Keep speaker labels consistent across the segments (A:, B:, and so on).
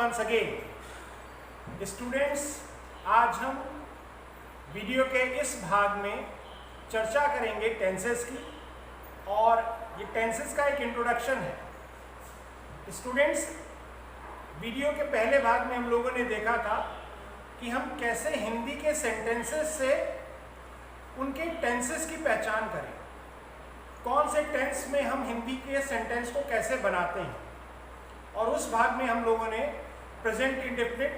A: once again. Students, आज हम video के इस भाग में चर्चा करेंगे टेंसेस की, और ये टेंसेस का एक इंट्रोडक्शन है। स्टूडेंट्स, वीडियो के पहले भाग में हम लोगों ने देखा था कि हम कैसे हिंदी के सेंटेंसेस से उनके टेंसेस की पहचान करें, कौन से टेंस में हम हिंदी के सेंटेंस को कैसे बनाते हैं। और उस भाग में हम लोगों ने प्रेजेंट इंडेफिनिट,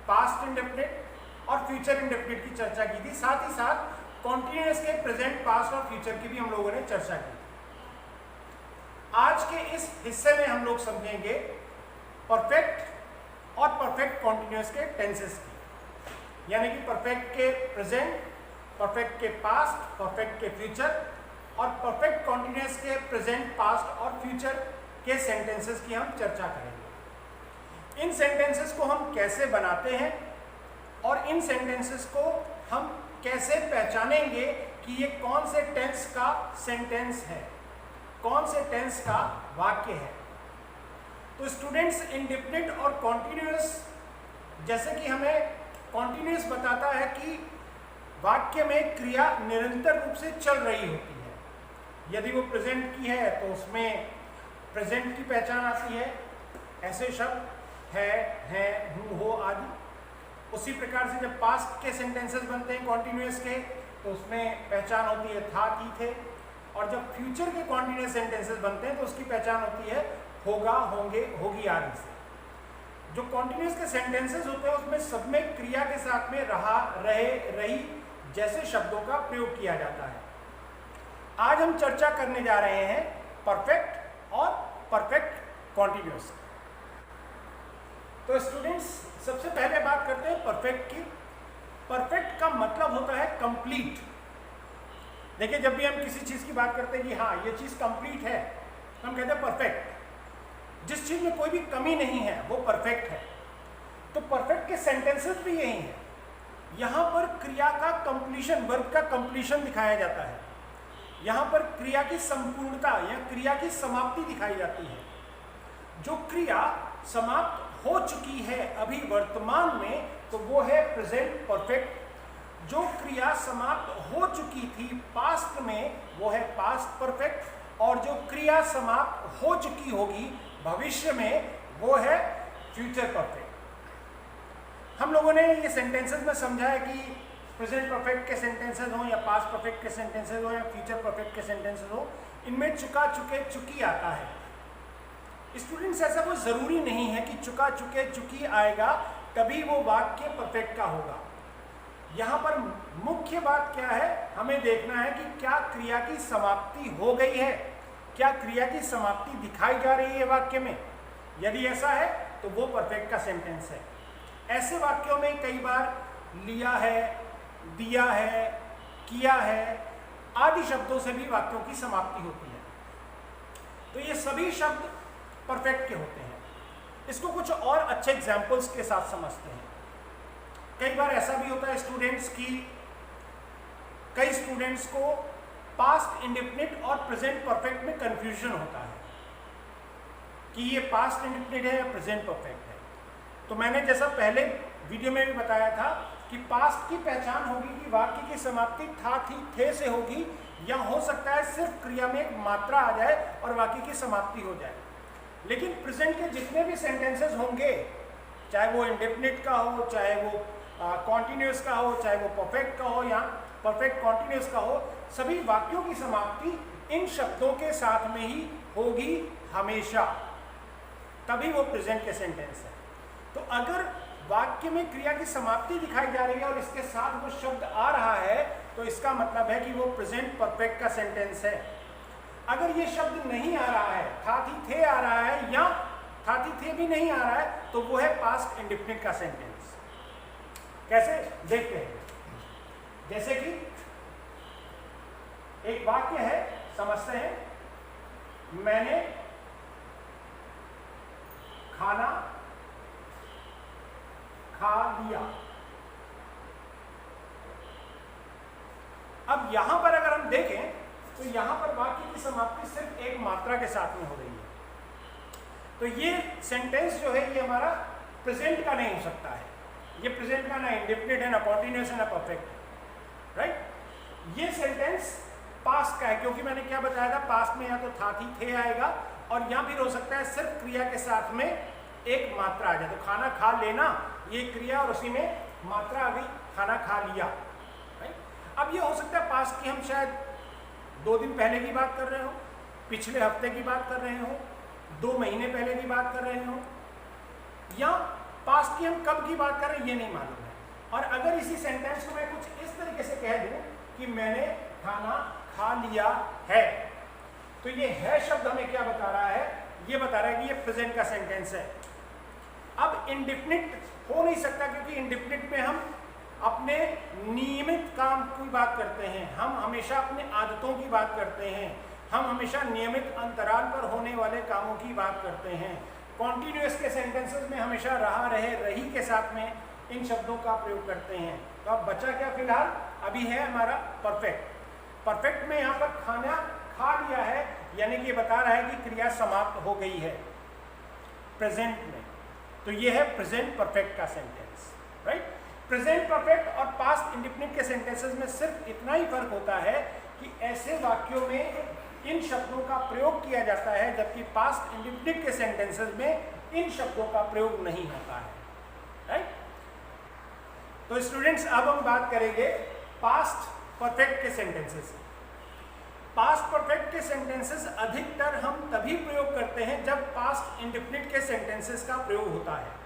A: पास्ट इंडेफिनिट और फ्यूचर इंडेफिनिट की चर्चा की थी। साथ ही साथ कॉन्टिन्यूअस के प्रेजेंट, पास्ट और फ्यूचर की भी हम लोगों ने चर्चा की। आज के इस हिस्से में हम लोग समझेंगे परफेक्ट और परफेक्ट कॉन्टिन्यूअस के टेंसेस की, यानी कि परफेक्ट के प्रेजेंट, परफेक्ट के पास्ट, परफेक्ट के फ्यूचर और परफेक्ट कॉन्टिन्यूअस के प्रेजेंट, पास्ट और फ्यूचर के सेंटेंसेस की हम चर्चा करेंगे। इन सेंटेंसेस को हम कैसे बनाते हैं और इन सेंटेंसेस को हम कैसे पहचानेंगे कि ये कौन से टेंस का सेंटेंस है, कौन से टेंस का वाक्य है। तो स्टूडेंट्स, इंडेफिनिट और कॉन्टिन्यूअस, जैसे कि हमें कॉन्टिन्यूअस बताता है कि वाक्य में क्रिया निरंतर रूप से चल रही होती है। यदि वो प्रेजेंट की है तो उसमें प्रेजेंट की पहचान आती है, ऐसे शब्द है, हैं, हूँ, हो आदि। उसी प्रकार से जब पास्ट के सेंटेंसेस बनते हैं कॉन्टिन्यूअस के, तो उसमें पहचान होती है था, थी, थे। और जब फ्यूचर के कॉन्टिन्यूअस सेंटेंसेस बनते हैं तो उसकी पहचान होती है होगा, होंगे, होगी आदि से। जो कॉन्टिन्यूअस के सेंटेंसेस होते हैं उसमें सब में क्रिया के साथ में रहा, रहे, रही जैसे शब्दों का प्रयोग किया जाता है। आज हम चर्चा करने जा रहे हैं परफेक्ट और परफेक्ट कॉन्टिन्यूअस। तो स्टूडेंट्स, सबसे पहले बात करते हैं परफेक्ट की। परफेक्ट का मतलब होता है कंप्लीट। देखिए, जब भी हम किसी चीज की बात करते हैं कि हाँ ये चीज कंप्लीट है, तो हम कहते हैं परफेक्ट। जिस चीज में कोई भी कमी नहीं है वो परफेक्ट है। तो परफेक्ट के सेंटेंसेस भी यही है। यहां पर क्रिया का कंप्लीशन, वर्ब का कंप्लीशन दिखाया जाता है। यहां पर क्रिया की संपूर्णता या क्रिया की समाप्ति दिखाई जाती है। जो क्रिया समाप्त हो चुकी है अभी वर्तमान में, तो वो है प्रेजेंट परफेक्ट। जो क्रिया समाप्त हो चुकी थी पास्ट में, वो है पास्ट परफेक्ट। और जो क्रिया समाप्त हो चुकी होगी भविष्य में, वो है फ्यूचर परफेक्ट। हम लोगों ने ये सेंटेंसेस में समझा है कि प्रेजेंट परफेक्ट के सेंटेंसेस हो या पास्ट परफेक्ट के सेंटेंसेस हो या फ्यूचर परफेक्ट के सेंटेंसेस हो, इनमें चुका, चुके, चुकी आता है। स्टूडेंट्स, ऐसा कोई जरूरी नहीं है कि चुका, चुके, चुकी आएगा तभी वो वाक्य परफेक्ट का होगा। यहाँ पर मुख्य बात क्या है, हमें देखना है कि क्या क्रिया की समाप्ति हो गई है, क्या क्रिया की समाप्ति दिखाई जा रही है वाक्य में। यदि ऐसा है तो वो परफेक्ट का सेंटेंस है। ऐसे वाक्यों में कई बार लिया है, दिया है, किया है आदि शब्दों से भी वाक्यों की समाप्ति होती है। तो ये सभी शब्द परफेक्ट के होते हैं। इसको कुछ और अच्छे एग्जाम्पल्स के साथ समझते हैं। कई बार ऐसा भी होता है स्टूडेंट्स की, कई स्टूडेंट्स को पास्ट इंडेफिनिट और प्रेजेंट परफेक्ट में कंफ्यूजन होता है कि ये पास्ट इंडेफिनिट है या प्रेजेंट परफेक्ट है। तो मैंने जैसा पहले वीडियो में भी बताया था कि पास्ट की पहचान होगी कि वाक्य की समाप्ति था, थी, थे से होगी, या हो सकता है सिर्फ क्रिया में एक मात्रा आ जाए और वाक्य की समाप्ति हो जाए। लेकिन प्रेजेंट के जितने भी सेंटेंसेस होंगे, चाहे वो इंडेफिनिट का हो, चाहे वो कॉन्टिन्यूअस का हो, चाहे वो परफेक्ट का हो या परफेक्ट कॉन्टिन्यूअस का हो, सभी वाक्यों की समाप्ति इन शब्दों के साथ में ही होगी हमेशा, तभी वो प्रेजेंट के सेंटेंस है। तो अगर वाक्य में क्रिया की समाप्ति दिखाई जा रही है और इसके साथ वो शब्द आ रहा है, तो इसका मतलब है कि वो प्रेजेंट परफेक्ट का सेंटेंस है। अगर ये शब्द नहीं आ रहा है, था, थी, थे आ रहा है या था, थी, थे भी नहीं आ रहा है, तो वो है पास्ट इंडेफिनिट का सेंटेंस। कैसे देखते हैं? जैसे कि एक वाक्य है, समझते हैं, मैंने खाना खा लिया। अब यहां पर अगर हम देखें तो यहां पर वाक्य की समाप्ति सिर्फ एक मात्रा के साथ में हो रही है। तो ये सेंटेंस जो है ये हमारा प्रेजेंट का नहीं हो सकता है। ये प्रेजेंट का ना इंडेफिनिट है, ना कॉन्टिन्यूस है, ना परफेक्ट, राइट। ये सेंटेंस पास्ट का है, क्योंकि मैंने क्या बताया था, पास्ट में या तो था थी थे आएगा, और यहाँ भी हो सकता है सिर्फ क्रिया के साथ में एक मात्रा आ जाए। तो खाना खा लेना ये क्रिया और उसी में मात्रा आ गई, खाना खा लिया, राइट। अब ये हो सकता है पास्ट की हम शायद 2 दिन पहले की बात कर रहे हो, पिछले हफ्ते की बात कर रहे हो, 2 महीने पहले की बात कर रहे हो, या पास्ट की हम कब की बात कर रहे हैं ये नहीं मालूम है। और अगर इसी सेंटेंस को मैं कुछ इस तरीके से कह दूं कि मैंने खाना खा लिया है, तो ये है शब्द हमें क्या बता रहा है, ये बता रहा है कि ये प्रेजेंट का सेंटेंस है। अब इंडेफिनिट हो नहीं सकता, क्योंकि इंडेफिनिट में हम अपने नियमित काम की बात करते हैं, हम हमेशा अपने आदतों की बात करते हैं, हम हमेशा नियमित अंतराल पर होने वाले कामों की बात करते हैं। कॉन्टिन्यूअस के सेंटेंसेस में हमेशा रहा, रहे, रही के साथ में इन शब्दों का प्रयोग करते हैं। तो अब बचा क्या फिलहाल, अभी है हमारा परफेक्ट। परफेक्ट में यहाँ पर खाना खा लिया है, यानी कि ये बता रहा है कि क्रिया समाप्त हो गई है प्रेजेंट में। तो ये है प्रेजेंट परफेक्ट का सेंटेंस, राइट। प्रेजेंट परफेक्ट और पास्ट इंडेफिनिट के सेंटेंसेस में सिर्फ इतना ही फर्क होता है कि ऐसे वाक्यों में इन शब्दों का प्रयोग किया जाता है, जबकि पास्ट इंडेफिनिट के सेंटेंसेस में इन शब्दों का प्रयोग नहीं होता है, राइट। तो स्टूडेंट्स अब हम बात करेंगे पास्ट परफेक्ट के सेंटेंसेस। पास्ट परफेक्ट के सेंटेंसेस अधिकतर हम तभी प्रयोग करते हैं जब पास्ट इंडेफिनिट के सेंटेंसेस का प्रयोग होता है।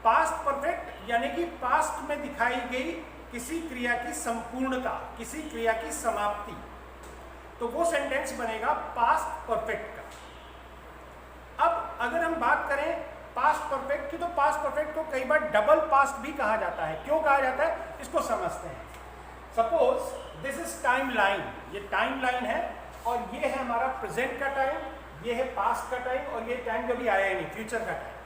A: पास्ट परफेक्ट यानी कि पास्ट में दिखाई गई किसी क्रिया की संपूर्णता, किसी क्रिया की समाप्ति, तो वो सेंटेंस बनेगा पास्ट परफेक्ट का। अब अगर हम बात करें पास्ट परफेक्ट की, तो पास्ट परफेक्ट को कई बार डबल पास्ट भी कहा जाता है। क्यों कहा जाता है, इसको समझते हैं। Suppose this is time line, ये टाइम लाइन है, और ये है हमारा प्रेजेंट का टाइम, ये है पास्ट का टाइम, और ये टाइम कभी आया ही नहीं, फ्यूचर का टाइम।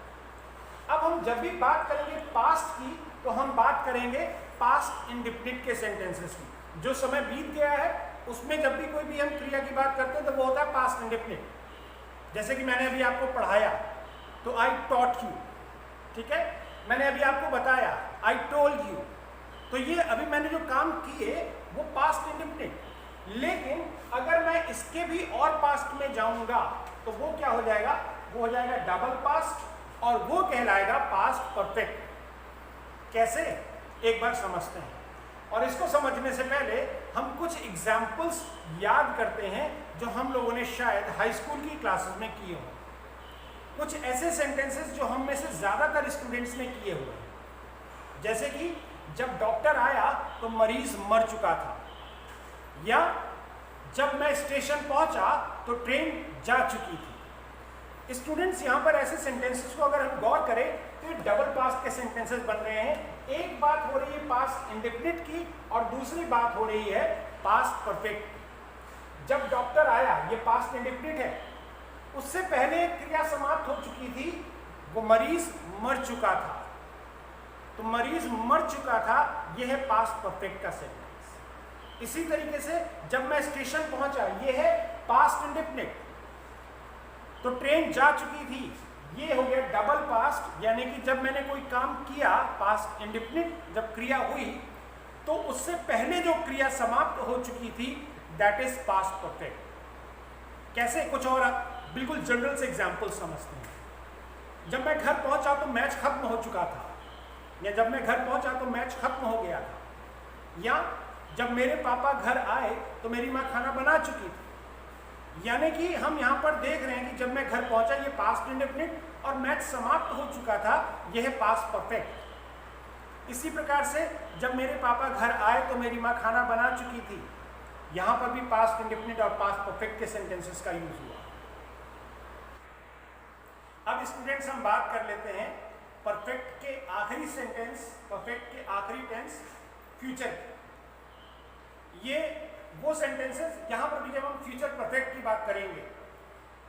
A: अब हम जब भी बात करेंगे पास्ट की, तो हम बात करेंगे पास्ट इंडेफिनिट के सेंटेंसेस की। जो समय बीत गया है उसमें जब भी कोई भी हम क्रिया की बात करते हैं तो वो होता है पास्ट इंडेफिनिट। जैसे कि मैंने अभी आपको पढ़ाया तो आई टॉट यू, ठीक है, मैंने अभी आपको बताया आई टोल्ड यू, तो ये अभी मैंने जो काम किए वो पास्ट इंडेफिनिट। लेकिन अगर मैं इसके भी और पास्ट में जाऊंगा तो वो क्या हो जाएगा, वो हो जाएगा डबल पास्ट, और वो कहलाएगा पास्ट परफेक्ट। कैसे, एक बार समझते हैं। और इसको समझने से पहले हम कुछ एग्जाम्पल्स याद करते हैं जो हम लोगों ने शायद हाई स्कूल की क्लासेस में किए हों। कुछ ऐसे सेंटेंसेस जो हम में से ज़्यादातर स्टूडेंट्स ने किए हुए हैं, जैसे कि जब डॉक्टर आया तो मरीज मर चुका था, या जब मैं स्टेशन पहुंचा तो ट्रेन जा चुकी थी। स्टूडेंट्स यहाँ पर ऐसे सेंटेंसेस को अगर हम गौर करें तो ये डबल पास्ट के सेंटेंसेस बन रहे हैं। एक बात हो रही है पास्ट इंडेफिनिट की, और दूसरी बात हो रही है पास्ट परफेक्ट। जब डॉक्टर आया, ये पास्ट इंडेफिनिट है, उससे पहले क्रिया समाप्त हो चुकी थी, वो मरीज मर चुका था, तो मरीज मर चुका था, ये है पास्ट परफेक्ट का सेंटेंस। इसी तरीके से जब मैं स्टेशन पहुंचा, ये है पास्ट इंडेफिनिट, तो ट्रेन जा चुकी थी, ये हो गया डबल पास्ट, यानी कि जब मैंने कोई काम किया पास्ट इंडेफिनिट, जब क्रिया हुई तो उससे पहले जो क्रिया समाप्त हो चुकी थी दैट इज पास्ट परफेक्ट। कैसे, कुछ और बिल्कुल जनरल से एग्जांपल समझते हैं। जब मैं घर पहुंचा तो मैच खत्म हो चुका था, या जब मैं घर पहुंचा तो मैच खत्म हो गया था, या जब मेरे पापा घर आए तो मेरी माँ खाना बना चुकी थी। यानी कि हम यहाँ पर देख रहे हैं कि जब मैं घर पहुंचा ये पास्ट इंडेफिनिट, और मैच समाप्त हो चुका था, यह है पास्ट परफेक्ट। इसी प्रकार से जब मेरे पापा घर आए तो मेरी माँ खाना बना चुकी थी, यहाँ पर भी पास्ट इंडेफिनिट और पास्ट परफेक्ट के सेंटेंसेस का यूज हुआ। अब स्टूडेंट्स हम बात कर लेते हैं परफेक्ट के आखिरी सेंटेंस, परफेक्ट के आखिरी टेंस फ्यूचर। ये वो सेंटेंसेस, यहाँ पर भी जब हम फ्यूचर परफेक्ट की बात करेंगे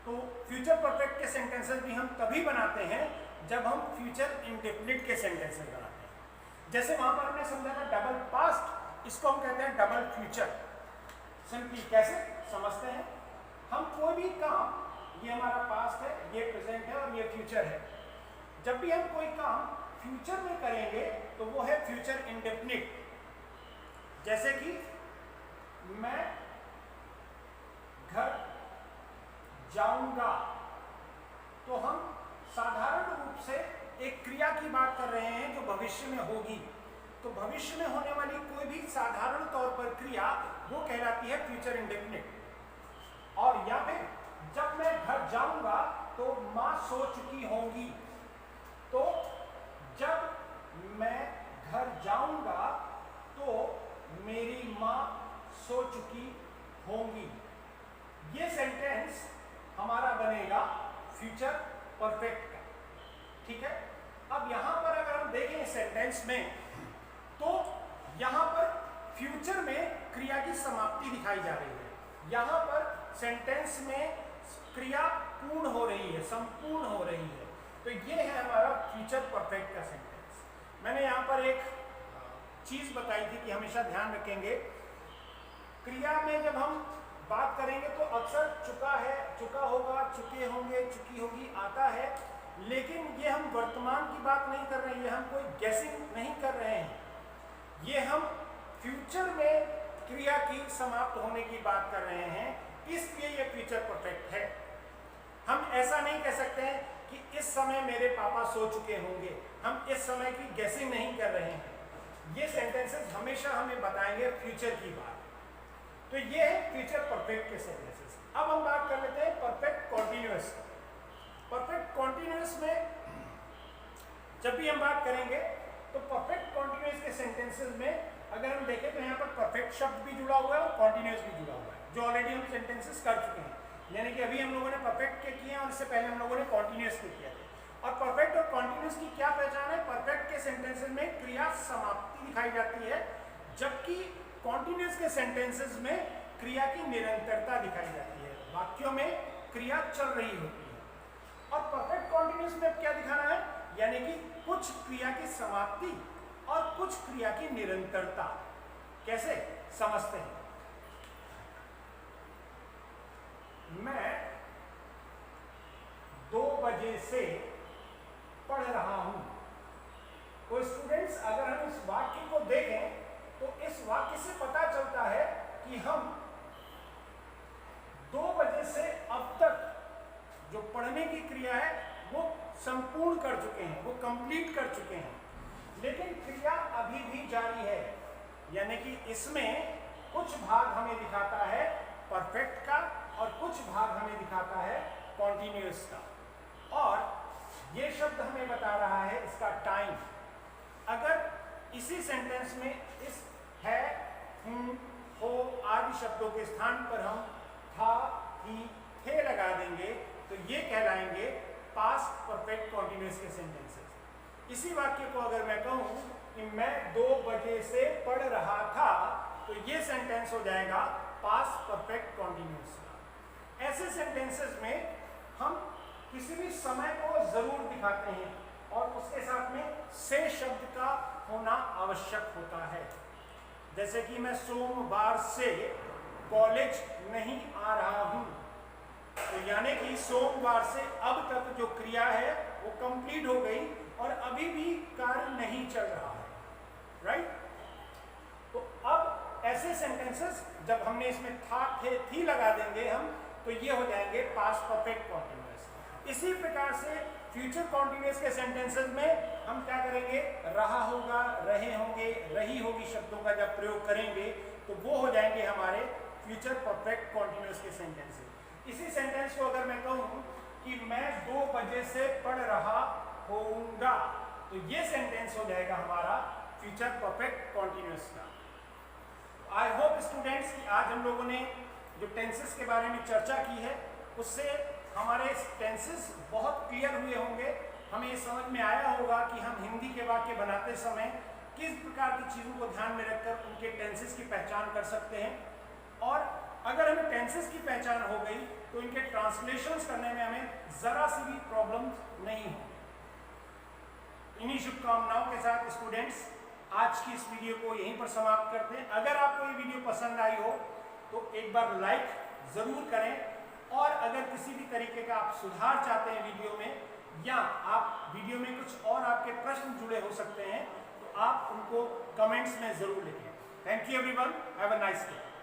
A: तो फ्यूचर परफेक्ट के सेंटेंसेस भी हम तभी बनाते हैं जब हम फ्यूचर इंडेफिनिट के सेंटेंसेस बनाते हैं। जैसे वहां पर हमने समझा था डबल पास्ट, इसको हम कहते हैं डबल फ्यूचर। सिंपली कैसे समझते हैं, हम कोई भी काम, ये हमारा पास्ट है, ये प्रेजेंट है और ये फ्यूचर है, जब भी हम कोई काम फ्यूचर में करेंगे तो वो है फ्यूचर इंडेफिनिट। जैसे कि मैं घर जाऊंगा, तो हम साधारण रूप से एक क्रिया की बात कर रहे हैं जो भविष्य में होगी। तो भविष्य में होने वाली कोई भी साधारण तौर पर क्रिया वो कहलाती है फ्यूचर इंडेफिनिट। और या फिर जब मैं घर जाऊंगा तो मां सो चुकी होंगी, तो जब मैं घर जाऊंगा तो मेरी मां सो चुकी होंगी। ये सेंटेंस हमारा बनेगा फ्यूचर परफेक्ट का। ठीक है, अब यहां पर अगर हम देखें इस सेंटेंस में, तो यहां पर फ्यूचर में क्रिया की समाप्ति दिखाई जा रही है। यहां पर सेंटेंस में क्रिया पूर्ण हो रही है, संपूर्ण हो रही है। तो ये है हमारा फ्यूचर परफेक्ट का सेंटेंस। मैंने यहां पर एक चीज बताई थी कि हमेशा ध्यान रखेंगे, क्रिया में जब हम बात करेंगे तो अक्सर चुका है, चुका होगा, चुके होंगे, चुकी होगी आता है, लेकिन ये हम वर्तमान की बात नहीं कर रहे हैं, ये हम कोई गैसिंग नहीं कर रहे हैं, ये हम फ्यूचर में क्रिया की समाप्त होने की बात कर रहे हैं, इसलिए ये फ्यूचर परफेक्ट है। हम ऐसा नहीं कह सकते हैं कि इस समय मेरे पापा सो चुके होंगे, हम इस समय की गैसिंग नहीं कर रहे हैं। ये सेंटेंसेस हमेशा हमें बताएंगे फ्यूचर की बात। तो ये है फ्यूचर परफेक्ट के सेंटेंसेस। अब हम बात कर लेते हैं परफेक्ट कॉन्टिन्यूअस। परफेक्ट कॉन्टिन्यूअस में जब भी हम बात करेंगे तो परफेक्ट कॉन्टिन्यूअस के सेंटेंसेस में अगर हम देखें तो यहाँ पर परफेक्ट शब्द भी जुड़ा हुआ है और कॉन्टिन्यूअस भी जुड़ा हुआ है, जो ऑलरेडी हम सेंटेंसेस कर चुके हैं। यानी कि अभी हम लोगों ने परफेक्ट के किए हैं और इससे पहले हम लोगों ने कॉन्टिन्यूअस के किया थे। और परफेक्ट और कॉन्टिन्यूअस की क्या पहचान है? परफेक्ट के सेंटेंसेस में क्रिया समाप्ति दिखाई जाती है, जबकि कॉन्टिन्यूअस के सेंटेंसेस में क्रिया की निरंतरता दिखाई जाती है, वाक्यों में क्रिया चल रही होती है। और परफेक्ट कॉन्टिन्यूअस में क्या दिखाना है? यानी कि कुछ क्रिया की समाप्ति और कुछ क्रिया की निरंतरता। कैसे समझते हैं? मैं 2 बजे से पढ़ रहा हूं। तो स्टूडेंट्स, अगर हम इस वाक्य को देखें तो इस वाक्य से पता चलता है कि हम 2 बजे से अब तक जो पढ़ने की क्रिया है वो संपूर्ण कर चुके हैं, वो कंप्लीट कर चुके हैं, लेकिन क्रिया अभी भी जारी है। यानी कि इसमें कुछ भाग हमें दिखाता है परफेक्ट का और कुछ भाग हमें दिखाता है कॉन्टिन्यूअस का। और ये शब्द हमें बता रहा है इसका टाइम। अगर इसी सेंटेंस में इस है, हूं, हो आदि शब्दों के स्थान पर हम था, ही, थे लगा देंगे तो ये कहलाएंगे पास्ट परफेक्ट कॉन्टिन्यूअस के सेंटेंसेस। इसी वाक्य को अगर मैं कहूं कि मैं 2 बजे से पढ़ रहा था, तो ये सेंटेंस हो जाएगा पास्ट परफेक्ट कॉन्टिन्यूअस का। ऐसे सेंटेंसेस में हम किसी भी समय को जरूर दिखाते हैं और उसके साथ में से शब्द का होना आवश्यक होता है। जैसे कि मैं सोमवार से कॉलेज नहीं आ रहा हूं, तो यानी कि सोमवार से अब तक जो क्रिया है वो कंप्लीट हो गई और अभी भी कार्य नहीं चल रहा है, राइट? तो अब ऐसे सेंटेंसेस जब हमने इसमें था, थे, थी लगा देंगे हम, तो ये हो जाएंगे पास्ट परफेक्ट कॉन्टिन्यूअस। इसी प्रकार से फ्यूचर कॉन्टिन्यूअस के सेंटेंसेस में हम क्या करेंगे? रहा होगा, रहे होंगे, रही होगी शब्दों का जब प्रयोग करेंगे तो वो हो जाएंगे हमारे फ्यूचर परफेक्ट कॉन्टिन्यूअस के सेंटेंसेस। इसी सेंटेंस को अगर मैं कहूं कि मैं 2 बजे से पढ़ रहा होऊंगा, तो ये सेंटेंस हो जाएगा हमारा फ्यूचर परफेक्ट कॉन्टिन्यूअस का। आई होप स्टूडेंट्स कि आज हम लोगों ने जो टेंसेस के बारे में चर्चा की है उससे हमारे टेंसेस बहुत क्लियर हुए होंगे। हमें ये समझ में आया होगा कि हम हिंदी के वाक्य बनाते समय किस प्रकार की चीज़ों को ध्यान में रखकर उनके टेंसेस की पहचान कर सकते हैं, और अगर हमें टेंसेस की पहचान हो गई तो इनके ट्रांसलेशंस करने में हमें ज़रा सी भी प्रॉब्लम नहीं होगी। इन्हीं शुभकामनाओं के साथ स्टूडेंट्स आज की इस वीडियो को यहीं पर समाप्त करते हैं। अगर आपको ये वीडियो पसंद आई हो तो एक बार लाइक ज़रूर करें, और अगर किसी भी तरीके का आप सुधार चाहते हैं वीडियो में या आप वीडियो में कुछ और आपके प्रश्न जुड़े हो सकते हैं, तो आप उनको कमेंट्स में जरूर लिखें। Thank you everyone, have a nice day.